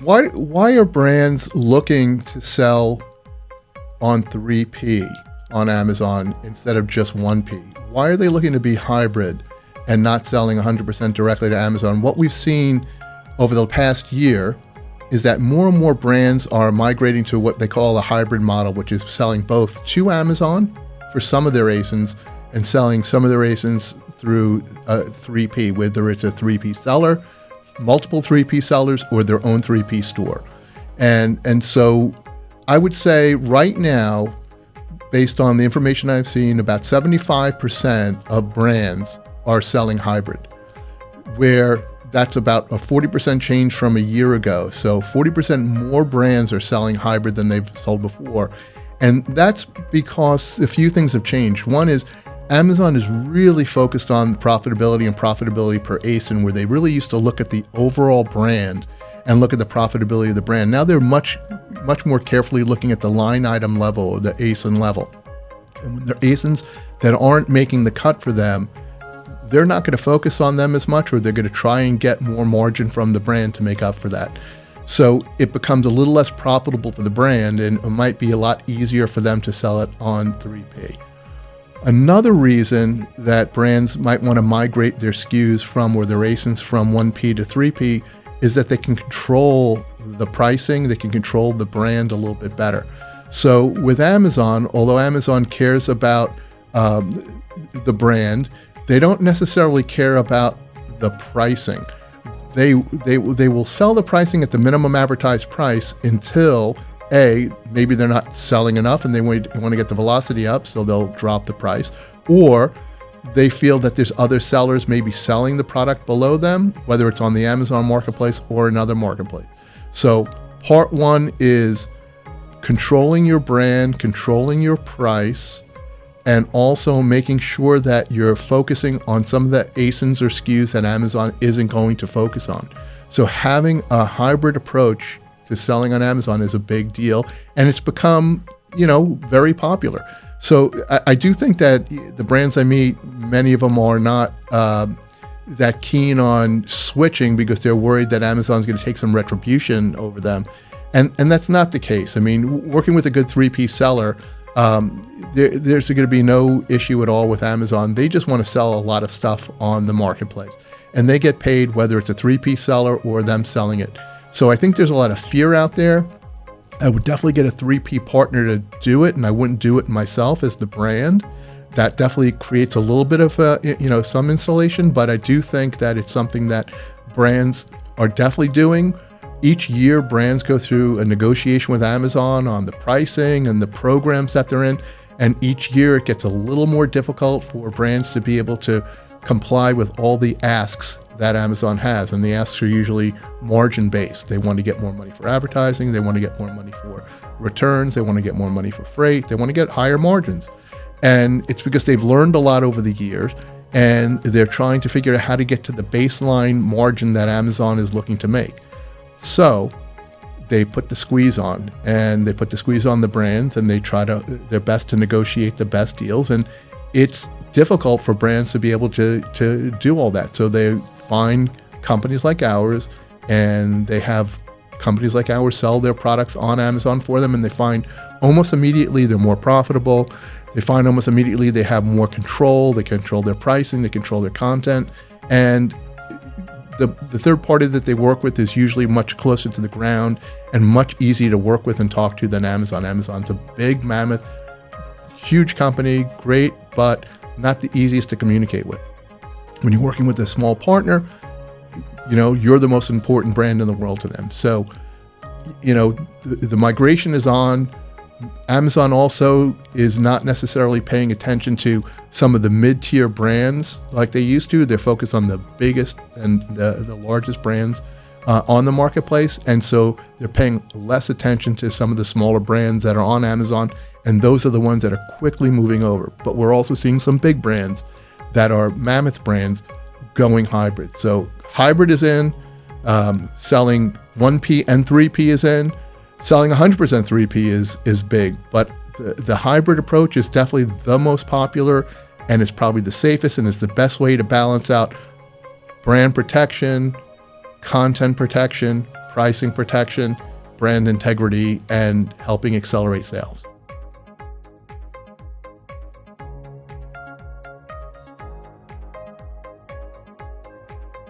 Why are brands looking to sell on 3P on Amazon instead of just 1P? Why are they looking to be hybrid and not selling 100% directly to Amazon? What we've seen over the past year is that more and more brands are migrating to what they call a hybrid model, which is selling both to Amazon for some of their ASINs and selling some of their ASINs through 3P, whether it's a 3P seller, multiple 3P sellers, or their own 3P store. And so I would say right now, based on the information I've seen, about 75% of brands are selling hybrid, where that's about a 40% change from a year ago. So 40% more brands are selling hybrid than they've sold before. And that's because a few things have changed. One is Amazon is really focused on profitability and profitability per ASIN, where they really used to look at the overall brand and look at the profitability of the brand. Now they're much more carefully looking at the line item level, or the ASIN level. And when there are ASINs that aren't making the cut for them, they're not going to focus on them as much, or they're going to try and get more margin from the brand to make up for that. So it becomes a little less profitable for the brand, and it might be a lot easier for them to sell it on 3P. Another reason that brands might want to migrate their SKUs or their ASINs from 1P to 3P is that they can control the pricing, they can control the brand a little bit better. So with Amazon, although Amazon cares about the brand, they don't necessarily care about the pricing. They will sell the pricing at the minimum advertised price until maybe they're not selling enough and they want to get the velocity up, so they'll drop the price, or they feel that there's other sellers maybe selling the product below them, whether it's on the Amazon marketplace or another marketplace. So part one is controlling your brand, controlling your price, and also making sure that you're focusing on some of the ASINs or SKUs that Amazon isn't going to focus on. So having a hybrid approach to selling on Amazon is a big deal, and it's become, very popular. So I do think that the brands I meet, many of them are not that keen on switching because they're worried that Amazon's going to take some retribution over them. And that's not the case. I mean, working with a good 3P seller, there's going to be no issue at all with Amazon. They just want to sell a lot of stuff on the marketplace, and they get paid whether it's a 3P seller or them selling it. So I think there's a lot of fear out there. I would definitely get a 3P partner to do it, and I wouldn't do it myself as the brand. That definitely creates a little bit of some insulation, but I do think that it's something that brands are definitely doing. Each year, brands go through a negotiation with Amazon on the pricing and the programs that they're in, and each year it gets a little more difficult for brands to be able to comply with all the asks that Amazon has, and the asks are usually margin-based. They want to get more money for advertising, they want to get more money for returns, they want to get more money for freight, they want to get higher margins. And it's because they've learned a lot over the years, and they're trying to figure out how to get to the baseline margin that Amazon is looking to make. So they put the squeeze on, and they put the squeeze on the brands, and they try their best to negotiate the best deals. And it's difficult for brands to be able to do all that. So they find companies like ours, and they have companies like ours sell their products on Amazon for them, and they find almost immediately they're more profitable. They find almost immediately they have more control. They control their pricing, they control their content, and the third party that they work with is usually much closer to the ground and much easier to work with and talk to than Amazon. Amazon's a big mammoth, huge company, great, but not the easiest to communicate with. When you're working with a small partner, you're the most important brand in the world to them. So, the migration is on. Amazon also is not necessarily paying attention to some of the mid-tier brands like they used to. They're focused on the biggest and the largest brands on the marketplace. And so they're paying less attention to some of the smaller brands that are on Amazon. And those are the ones that are quickly moving over. But we're also seeing some big brands that are mammoth brands going hybrid. So hybrid is in, selling 1P and 3P is in. Selling 100% 3P is big, but the hybrid approach is definitely the most popular, and it's probably the safest, and it's the best way to balance out brand protection, content protection, pricing protection, brand integrity, and helping accelerate sales.